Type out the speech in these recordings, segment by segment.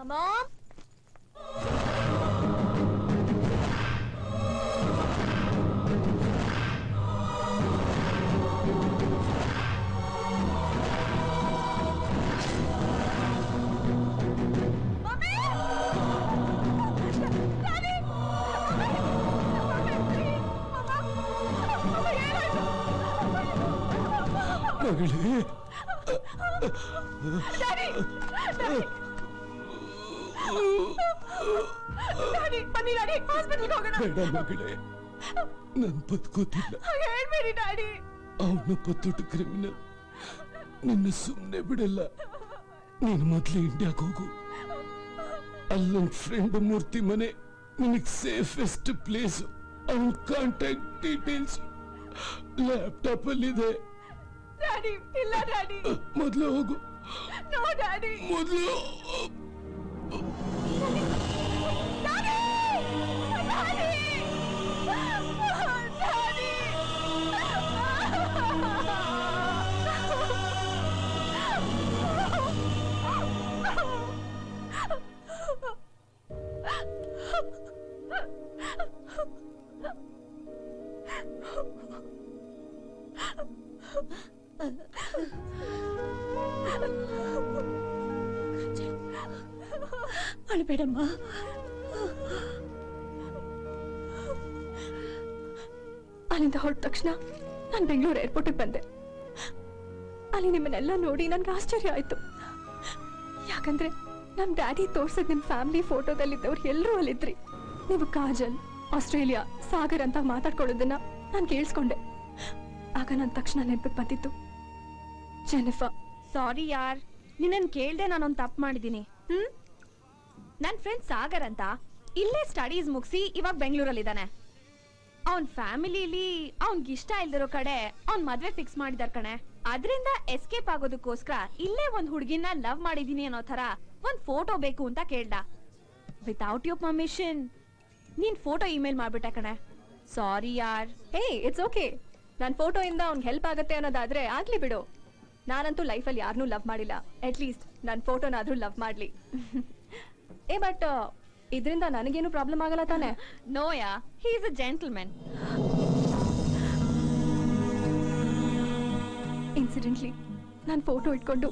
Mom? ಅವನು ಪತ್ತುಟ್ಟು criminal. ನಿನ್ನ ಸುಮ್ಮನೆ ಬಿಡಲ್ಲ. ನೀನು ಮೊದ್ಲು ಇಂಡಿಯಾಗೆ ಹೋಗು. ಅಲ್ಲೊಂದು ಫ್ರೆಂಡ್ ಮೂರ್ತಿ ಮನೆ ನಿನಗೆ ಸೇಫೆಸ್ಟ್ ಪ್ಲೇಸ್. ಅವನ ಕಾಂಟ್ಯಾಕ್ಟ್ ಡೀಟೇಲ್ಸ್ ಲ್ಯಾಪ್ಟಾಪ್ ಅಲ್ಲಿದೆ. ಮೊದಲು ಹೋಗು. ಮೊದಲು ಅಳಬೇಡಮ್ಮ. ಅಲ್ಲಿಂದ ಹೊರಟ ತಕ್ಷಣ ನಾನು ಬೆಂಗಳೂರು ಏರ್ಪೋರ್ಟಿಗೆ ಬಂದೆ. ಅಲ್ಲಿ ನಿಮ್ಮನ್ನೆಲ್ಲ ನೋಡಿ ನನ್ಗೆ ಆಶ್ಚರ್ಯ ಆಯ್ತು. ಯಾಕಂದ್ರೆ ನಮ್ ಡ್ಯಾಡಿ ತೋರ್ಸದ್ ನಿಮ್ ಫ್ಯಾಮಿಲಿ ಫೋಟೋದಲ್ಲಿದ್ದವ್ರು ಎಲ್ಲರೂ ಅಲ್ಲಿದ್ರಿ. ನೀವು ಕಾಜಲ್, ಆಸ್ಟ್ರೇಲಿಯಾ, ಸಾಗರ್ ಅಂತ ಮಾತಾಡ್ಕೊಳ್ಳೋದನ್ನ ನಾನು ಕೇಳಿಸ್ಕೊಂಡೆ. ಆಗ ನನ್ನ ತಕ್ಷಣ ನೆನಪಿಗೆ ಬಂದಿತ್ತು ಜೆನಿಫರ್. ಸಾರಿ ಯಾರ್, ನಿನ್ನನ್ ಕೇಳ್ದೆ ನಾನೊಂದು ತಪ್ಪು ಮಾಡಿದ್ದೀನಿ. ನನ್ ಫ್ರೆಂಡ್ ಸಾಗರ್ ಅಂತ ಇಲ್ಲೇ ಸ್ಟಡೀಸ್ ಮುಗಿಸಿ ಇವಾಗ ಬೆಂಗಳೂರಲ್ಲಿದ್ದಾನೆ. ಅವನ್ ಫ್ಯಾಮಿಲಿಲಿ ಅವನ್ಗೆ ಇಷ್ಟ ಇಲ್ದಿರೋ ಕಡೆ ಅವ್ನ್ ಮದ್ವೆ ಫಿಕ್ಸ್ ಮಾಡಿದಾರ ಕಣೆ. ಅದರಿಂದ ಎಸ್ಕೇಪ್ ಆಗೋದಕ್ಕೋಸ್ಕರ ಇಲ್ಲೇ ಒಂದ್ ಹುಡುಗಿನ ಲವ್ ಮಾಡಿದೀನಿ ಅನ್ನೋ ತರ ಒಂದ್ ಫೋಟೋ ಬೇಕು ಅಂತ ಕೇಳ್ದ. ವಿತೌಟ್ ಯೋರ್ ಪರ್ಮಿಷನ್ ನೀನ್ ಫೋಟೋ ಇಮೇಲ್ ಮಾಡ್ಬಿಟ್ಟೆ ಕಣೆ. ಸಾರಿ ಯಾರ್. ಹೇ, ಇಟ್ಸ್ ಓಕೆ. ನನ್ನ ಫೋಟೋ ಇಂದ ಅವ್ನ್ಗೆ ಹೆಲ್ಪ್ ಆಗತ್ತೆ ಅನ್ನೋದಾದ್ರೆ ಆಗ್ಲಿ ಬಿಡು. ನಾನಂತೂ ಲೈಫಲ್ಲಿ ಯಾರನ್ನೂ ಲವ್ ಮಾಡಿಲ್ಲ. ಅಟ್ ಲೀಸ್ಟ್ ನನ್ನ ಫೋಟೋನಾದ್ರೂ ಲವ್ ಮಾಡ್ಲಿ. ಬಟ್ ಇದರಿಂದ ನನಗೇನು ಪ್ರಾಬ್ಲಮ್ ಆಗಲ್ಲ ತಾನೆ? ನೋಯಾ, he is a gentleman. Incidentally ನಾನು ಫೋಟೋ ಇಟ್ಕೊಂಡು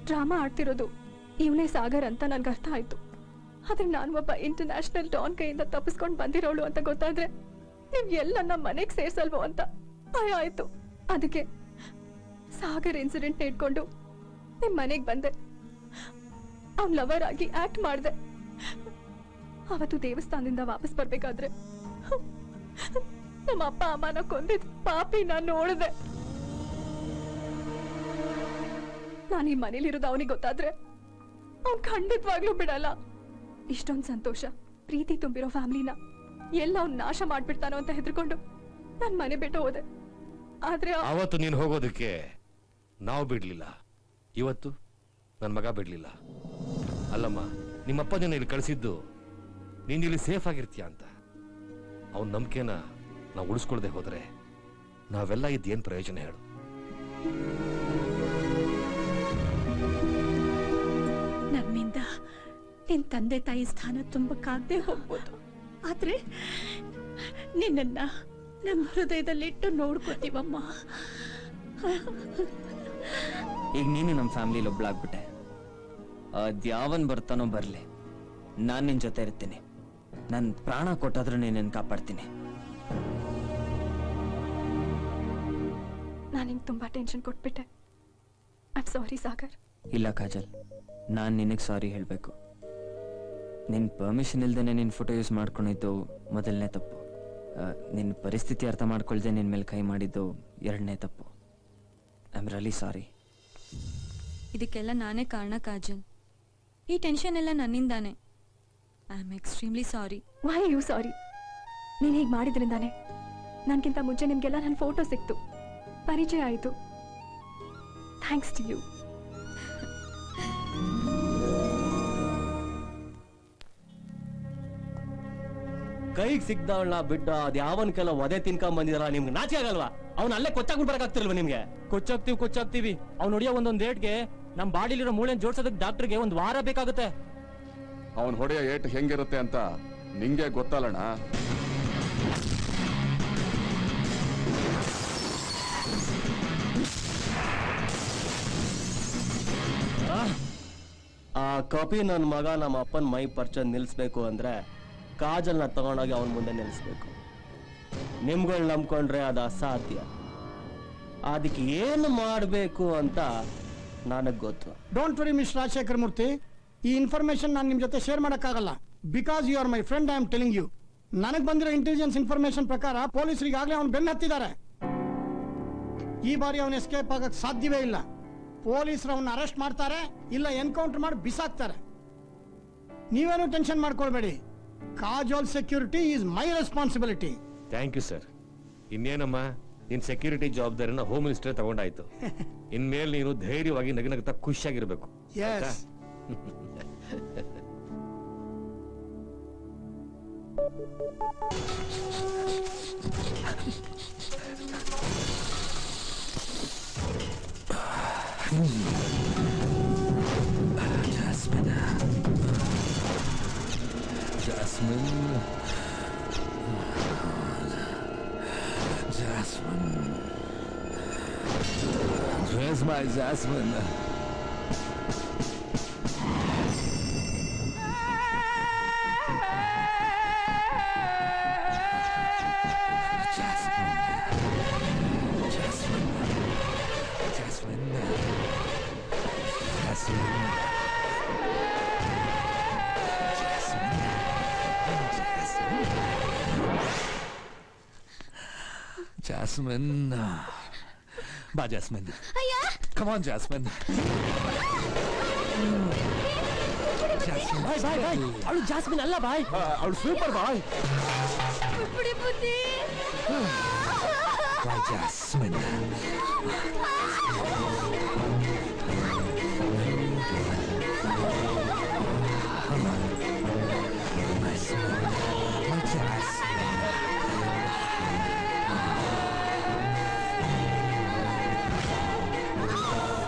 ಡ್ರಾಮಾ ಆಡ್ತಿರೋದು ಇವನೇ ಸಾಗರ್ ಅಂತ ನನ್ಗೆ ಅರ್ಥ ಆಯ್ತು. ಆದ್ರೆ ನಾನು ಒಬ್ಬ ಇಂಟರ್ನ್ಯಾಷನಲ್ ಡಾನ್ ಕೈಯಿಂದ ತಪ್ಪಿಸ್ಕೊಂಡು ಬಂದಿರೋಳು ಅಂತ ಗೊತ್ತಾದ್ರೆ ನೀವ್ ಎಲ್ಲ ನಮ್ಮ ಮನೆಗೆ ಸೇರ್ಸಲ್ವೋ ಅಂತ ಭಯ ಆಯ್ತು. ಅದಕ್ಕೆ ಸಾಗರ್ ಇನ್ಸಿಡೆಂಟ್ ಇಟ್ಕೊಂಡು ನಿಮ್ ಮನೆಗೆ ಬಂದೆ. ಅವ್ನ್ ಲವರ್ ಆಗಿ ಆಕ್ಟ್ ಮಾಡ್ದೆ. ಅವತ್ತು ದೇವಸ್ಥಾನದಿಂದ ವಾಪಸ್ ಬರ್ಬೇಕಾದ್ರೆ ನಮ್ಮ ಅಪ್ಪ ಅಮ್ಮನ ಕೊಂದಿದ್ ಪಾಪಿ ನಾನು ನೋಡಿದೆ. ನಾನು ಈ ಮನೇಲಿರೋದು ಅವನಿಗೆ ಗೊತ್ತಾದ್ರೆ ಅವ್ನ್ ಖಂಡಿತವಾಗ್ಲೂ ಬಿಡಲ್ಲ. ಇಷ್ಟೊಂದು ಸಂತೋಷ ಪ್ರೀತಿ ತುಂಬಿರೋ ಫ್ಯಾಮಿಲಿನ ಎಲ್ಲ ಅವ್ನ್ ನಾಶ ಮಾಡ್ಬಿಡ್ತಾನೋ ಅಂತ ಹೆದರ್ಕೊಂಡು ನಾನ್ ಮನೆ ಬಿಟ್ಟು ಹೋದೆ. ಆದ್ರೆ ಅವತ್ತು ನೀನು ಹೋಗೋದಕ್ಕೆ ನಾವು ಬಿಡ್ಲಿಲ್ಲ, ಇವತ್ತು ನನ್ನ ಮಗ ಬಿಡ್ಲಿಲ್ಲ. ಅಲ್ಲಮ್ಮ, ನಿಮ್ಮಪ್ಪ ಜನ ಇಲ್ಲಿ ಕಳಿಸಿದ್ದು ನೀನ್ ಇಲ್ಲಿ ಸೇಫ್ ಆಗಿರ್ತೀಯ ಅಂತ. ಅವನ ನಂಬಿಕೆನ ನಾವು ಉಳಿಸ್ಕೊಳ್ದೆ ಹೋದ್ರೆ ನಾವೆಲ್ಲ ಇದ್ದೇನ್ ಪ್ರಯೋಜನ ಹೇಳು? ನಮ್ಮಿಂದ ನಿನ್ ತಂದೆ ತಾಯಿ ಸ್ಥಾನ ತುಂಬಕ್ಕಾಗದೆ ಹೋಗ್ಬೋದು, ಆದ್ರೆ ನಿನ್ನ ನಮ್ಮ ಹೃದಯದಲ್ಲಿಟ್ಟು ನೋಡ್ಕೋತೀವಮ್ಮ. ಈಗ ನೀನು ನಮ್ಮ ಫ್ಯಾಮಿಲಿಲಿ ಒಬ್ಳಾಗ್ಬಿಟ್ಟೆ. ಅದ್ಯಾವನ್ ಬರ್ತಾನೋ ಬರ್ಲಿ, ನಾನ್ ನಿನ್ ಜೊತೆ ಇರ್ತೀನಿ. ನನ್ ಪ್ರಾಣ ಕೊಟ್ಟಾದ್ರೂ ನೀನ್ ಕಾಪಾಡ್ತೀನಿ. ನಾನು ನಿಂಗೆ ತುಂಬಾ ಟೆನ್ಷನ್ ಕೊಟ್ಬಿಟ್ಟೆ. I am sorry Sagar. ಇಲ್ಲ ಕಾಜಲ್, ನಾನ್ ನಿನಗೆ ಸಾರಿ ಹೇಳ್ಬೇಕು. ನಿನ್ ಪರ್ಮಿಷನ್ ಇಲ್ದೇನೆ ನಿನ್ ಫೋಟೋ ಯೂಸ್ ಮಾಡ್ಕೊಂಡಿದ್ದು ಮೊದಲನೇ ತಪ್ಪು. ನಿನ್ನ ಪರಿಸ್ಥಿತಿ ಅರ್ಥ ಮಾಡ್ಕೊಳ್ದೆ ನಿನ್ ಮೇಲೆ ಕೈ ಮಾಡಿದ್ದು ಎರಡನೇ ತಪ್ಪು. I am really sorry. ಇದಕ್ಕೆಲ್ಲ ನಾನೇ ಕಾರಣ ಕಾಜಲ್. ಈ ಟೆನ್ಷನ್ ಎಲ್ಲ ನನ್ನಿಂದಾನೆ. I am extremely sorry. Why you sorry? ನೀನು ಹೀಗೆ ಮಾಡಿದ್ರಿಂದಾನೆ ನನ್ಗಿಂತ ಮುಂಚೆ ನಿಮ್ಗೆಲ್ಲ ನನ್ನ ಫೋಟೋ ಸಿಕ್ತು, ಪರಿಚಯ ಆಯಿತು. Thanks to you. ಕೈಗೆ ಸಿಗ್ದವಳನ್ನ ಬಿಟ್ಟು ಅದ್ ಯಾವನ್ ಕೆಲ ಒದೆ ತಿನ್ಕೊಂಡ್ ಬಂದಿದಾರ, ನಿಮ್ಗೆ ನಾಚೆ ಆಗಲ್ವಾ? ಅವ್ನ ಅಲ್ಲೇ ಕೊಚ್ಚಾಗ್ಬಿಟ್ಟು ಬರಕಾಗ್ತಿಲ್ವಾ ನಿಮ್ಗೆ? ಕೊಚ್ಚಾಗ್ತೀವಿ. ಅವ್ನು ಹೊಡಿಯೋ ಒಂದೊಂದ್ ರೇಟ್ಗೆ ನಮ್ ಬಾಡಿಲಿರೋ ಮೂಳೆ ಜೋಡ್ಸೋದಕ್ಕೆ ಡಾಕ್ಟರ್ಗೆ 1 ವಾರ ಬೇಕಾಗುತ್ತೆ. ಅವನ್ ಹೊಡೆಯ ಏಟ್ ಹೆಂಗಿರುತ್ತೆ ಅಂತ ನಿಂಗೆ ಗೊತ್ತಲ್ಲಣ್ಣ. ಆ ಕಾಪಿ ನನ್ನ ಮಗ ನಮ್ಮ ಅಪ್ಪನ ಮೈ ಪರ್ಚನ್ ನಿಲ್ಲಿಸ್ಬೇಕು ಅಂದ್ರೆ ಕಾಜಲ್ನ ತಗೊಂಡೋಗಿ ಅವನ ಮುಂದೆ ನಿಲ್ಲಿಸ್ಬೇಕು. ನಿಮ್ಗಳು ನಂಬ್ಕೊಂಡ್ರೆ ಅದು ಅಸಾಧ್ಯ. ಅದಕ್ಕೆ ಏನು ಮಾಡಬೇಕು ಅಂತ ನನಗೆ ಗೊತ್ತು. Don't worry miss Rajashekhar Murthy, ಈ ಇನ್ಫಾರ್ಮೇಶನ್ ನಾನು ನಿಮ್ಮ ಜೊತೆ ಶೇರ್ ಮಾಡೋಕ್ಕಾಗಲ್ಲ. Because you are my friend, I am telling you. ನನಗೆ ಬಂದಿರೋ ಇಂಟೆಲಿಜೆನ್ಸ್ ಇನ್ಫಾರ್ಮೇಶನ್ ಪ್ರಕಾರ ಪೊಲೀಸರಿಗಾಗಲೇ ಅವನು ಬೆನ್ನು ಹತ್ತಿದ್ದಾರೆ. ಈ ಬಾರಿ ಅವನು ಎಸ್ಕೇಪ್ ಆಗಕ್ಕೆ ಸಾಧ್ಯವೇ ಇಲ್ಲ. ಪೊಲೀಸರು ಅವನ್ನ ಅರೆಸ್ಟ್ ಮಾಡ್ತಾರೆ, ಇಲ್ಲ ಎನ್ಕೌಂಟರ್ ಮಾಡಿ ಬಿಸಾಕ್ತಾರೆ. ನೀವೇನು ಟೆನ್ಷನ್ ಮಾಡ್ಕೊಳ್ಬೇಡಿ. Kajol security is my responsibility. Thank you sir. ಇನ್ನೇನಮ್ಮ, ನಿನ್ ಸೆಕ್ಯೂರಿಟಿ ಜವಾಬ್ದಾರಿನ ಹೋಮ್ ಮಿನಿಸ್ಟರ್ ತಗೊಂಡಾಯ್ತು. ಇನ್ಮೇಲೆ ನೀನು ಧೈರ್ಯವಾಗಿ ನಗನಗ್ತಾ ಖುಷಿಯಾಗಿರ್ಬೇಕು. Yes. Jasmine. Where's my Jasmine? Jasmine. Bye, Jasmine. Come on, Jasmine. Jasmine. Bye bye bye. ಅವಳು ಜಾಸ್ಮಿನ್ ಅಲ್ಲ ಬಾಯ್, ಅವಳು super boy. Bye, Jasmine. My Jasmine.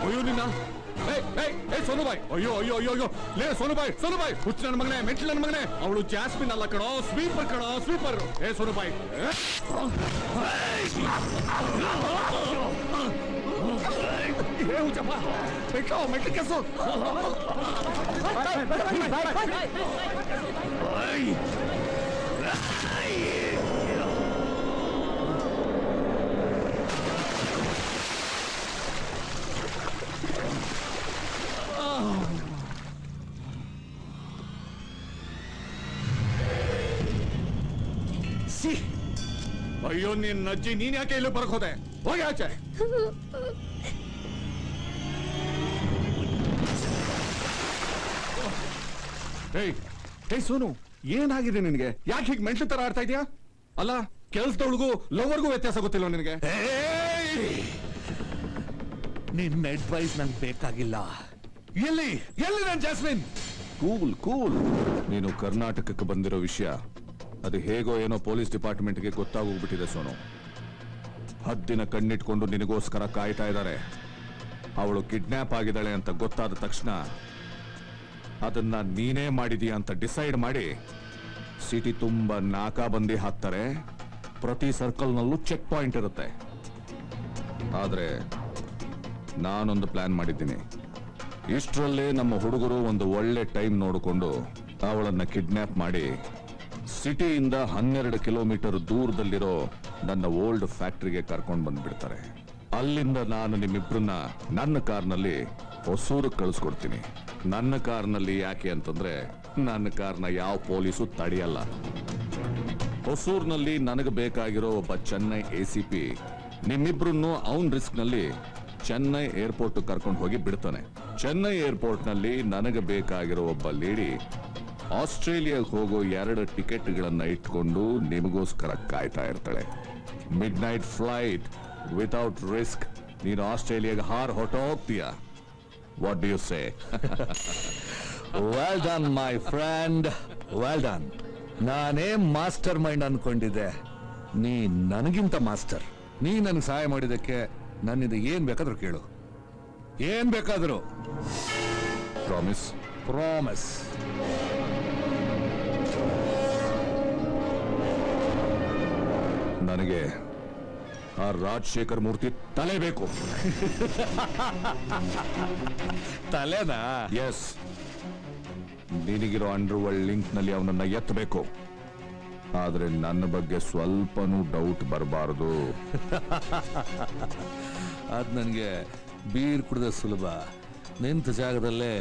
ಅಯ್ಯೋ ನಿನ್ನ ಸೋನುಬಾಯ್, ಅಯ್ಯೋ ಅಯ್ಯೋ ಅಯ್ಯೋ ಅಯ್ಯೋ, ಲೇ ಸೋನುಬಾಯ್, ಸೋನುಬಾಯ್, ಹುಚ್ಚ ನನ್ನ ಮಗನೇ, ಮೆಂಟಲ್ ನನ್ನ ಮಗನೇ, ಅವಳು ಜಾಸ್ಮಿನ್ ಅಲ್ಲ ಕಣೋ, ಸ್ವೀಪರ್ ಕಣೋ, ಸ್ವೀಪರ್. ಸೋನುಬಾಯ್, ಹುಚ್ಚಪ್ಪ, ಮೆಂಟಲ್ ಕೆಸು. ಅಯ್ಯೋ ನಿನ್ನ ಅಜ್ಜಿ, ನೀನ್ ಯಾಕೆ ಇಲ್ಲಿ ಬರಕ್ ಹೋದೆ? ಹೋಗಿ ಆಚೆ. ಹೇ ಸೋನು, ಏನಾಗಿದೆ ನಿನಗೆ? ಯಾಕೆ ಹೀಗೆ ಮೆಂಟ್ಲು ತರ ಆಡ್ತಾ ಇದೀಯಾ? ಅಲ್ಲ, ಕೆಲ್ಸದೊಳಗೂ ಲವರ್ಗೂ ವ್ಯತ್ಯಾಸ ಗೊತ್ತಿಲ್ಲ ನಿನಗೆ? ನಿನ್ನ ಅಡ್ವೈಸ್ ನಂಗೆ ಬೇಕಾಗಿಲ್ಲ. ಎಲ್ಲಿ ಎಲ್ಲಿ ನನ್ನ ಜಾಸ್ಮಿನ್? Cool cool. ನೀನು ಕರ್ನಾಟಕಕ್ಕೆ ಬಂದಿರೋ ವಿಷಯ ಅದು ಹೇಗೋ ಏನೋ ಪೊಲೀಸ್ ಡಿಪಾರ್ಟ್ಮೆಂಟ್ಗೆ ಗೊತ್ತಾಗೋಗ್ಬಿಟ್ಟಿದೆ ಸೋನು. ಹದ್ದಿನ ಕಣ್ಣಿಟ್ಕೊಂಡು ನಿನಗೋಸ್ಕರ ಕಾಯ್ತಾ ಇದ್ದಾರೆ. ಅವಳು ಕಿಡ್ನಾಪ್ ಆಗಿದ್ದಾಳೆ ಅಂತ ಗೊತ್ತಾದ ತಕ್ಷಣ ಅದನ್ನ ನೀನೇ ಮಾಡಿದೀಯ ಅಂತ ಡಿಸೈಡ್ ಮಾಡಿ ಸಿಟಿ ತುಂಬಾ ನಾಕಾಬಂದಿ ಹಾಕ್ತಾರೆ. ಪ್ರತಿ ಸರ್ಕಲ್ನಲ್ಲೂ ಚೆಕ್ ಪಾಯಿಂಟ್ ಇರುತ್ತೆ. ಆದ್ರೆ ನಾನೊಂದು ಪ್ಲಾನ್ ಮಾಡಿದ್ದೀನಿ. ಇಷ್ಟರಲ್ಲೇ ನಮ್ಮ ಹುಡುಗರು ಒಂದು ಒಳ್ಳೆ ಟೈಮ್ ನೋಡಿಕೊಂಡು ಅವಳನ್ನ ಕಿಡ್ನಾಪ್ ಮಾಡಿ ಸಿಟಿಯಿಂದ 12 ಕಿಲೋಮೀಟರ್ ದೂರದಲ್ಲಿರೋ ನನ್ನ ಓಲ್ಡ್ ಫ್ಯಾಕ್ಟರಿಗೆ ಕರ್ಕೊಂಡು ಬಂದ್ಬಿಡ್ತಾರೆ. ಅಲ್ಲಿಂದ ನಾನು ನಿಮ್ಮಿಬ್ರನ್ನ ನನ್ನ ಕಾರ್ನಲ್ಲಿ ಹೊಸೂರಿಗೆ ಕಳಿಸ್ಕೊಡ್ತೀನಿ. ನನ್ನ ಕಾರ್ನಲ್ಲಿ ಯಾಕೆ ಅಂತಂದ್ರೆ ನನ್ನ ಕಾರ್ನ ಯಾವ ಪೊಲೀಸು ತಡೆಯಲ್ಲ. ಹೊಸೂರ್ನಲ್ಲಿ ನನಗೆ ಬೇಕಾಗಿರೋ ಒಬ್ಬ ಚೆನ್ನೈ ACP ನಿಮ್ಮಿಬ್ರನ್ನು ಅವನ್ ರಿಸ್ಕ್ ನಲ್ಲಿ ಚೆನ್ನೈ ಏರ್ಪೋರ್ಟ್ ಕರ್ಕೊಂಡು ಹೋಗಿ ಬಿಡ್ತಾನೆ. ಚೆನ್ನೈ ಏರ್ಪೋರ್ಟ್ ನಲ್ಲಿ ನನಗೆ ಬೇಕಾಗಿರೋ ಒಬ್ಬ ಲೇಡಿ ಆಸ್ಟ್ರೇಲಿಯಾಗೆ ಹೋಗೋ 2 ಟಿಕೆಟ್ಗಳನ್ನ ಇಟ್ಕೊಂಡು ನಿಮಗೋಸ್ಕರ ಕಾಯ್ತಾ ಇರ್ತಾಳೆ. Midnight flight without risk. ನೀನು ಆಸ್ಟ್ರೇಲಿಯಾಗೆ ಹೊರಟೋಗ್ತೀಯ. What do you say? Well done my friend, well done. ನಾನೇ ಮಾಸ್ಟರ್ ಮೈಂಡ್ ಅನ್ಕೊಂಡಿದ್ದೆ, ನೀ ನನಗಿಂತ ಮಾಸ್ಟರ್. ನೀ ನನಗೆ ಸಹಾಯ ಮಾಡಿದಕ್ಕೆ ನನ್ನಿಂದ ಏನ್ ಬೇಕಾದ್ರೂ ಕೇಳು, ಏನ್ ಬೇಕಾದ್ರೂ. ಪ್ರಾಮಿಸ್? ಪ್ರಾಮಿಸ್. ನನಗೆ ಆ ರಾಜಶೇಖರ್ ಮೂರ್ತಿ ತಲೆ ಬೇಕು. ತಲೆನಾ? ಎಸ್, ನಿನಗಿರೋ ಅಂಡರ್ ವರ್ಲ್ಡ್ ಲಿಂಕ್ ನಲ್ಲಿ ಅವನನ್ನ ಎತ್ತಬೇಕು. ಆದ್ರೆ ನನ್ನ ಬಗ್ಗೆ ಸ್ವಲ್ಪನೂ ಡೌಟ್ ಬರಬಾರದು. ಅದು ನನಗೆ ಬೀರ್ ಕುಡಿದ ಸುಲಭ. ನಿಂತ ಜಾಗದಲ್ಲೇ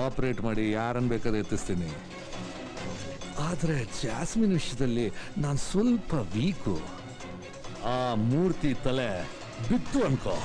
ಆಪರೇಟ್ ಮಾಡಿ ಯಾರನ್ನು ಬೇಕಾದ್ರೆ ಎತ್ತಿಸ್ತೀನಿ. ಆದರೆ ಜಾಸ್ಮಿನ್ ವಿಷಯದಲ್ಲಿ ನಾನು ಸ್ವಲ್ಪ ವೀಕು. ಆ ಮೂರ್ತಿ ತಲೆ ಬಿತ್ತು ಅನ್ಕೋ.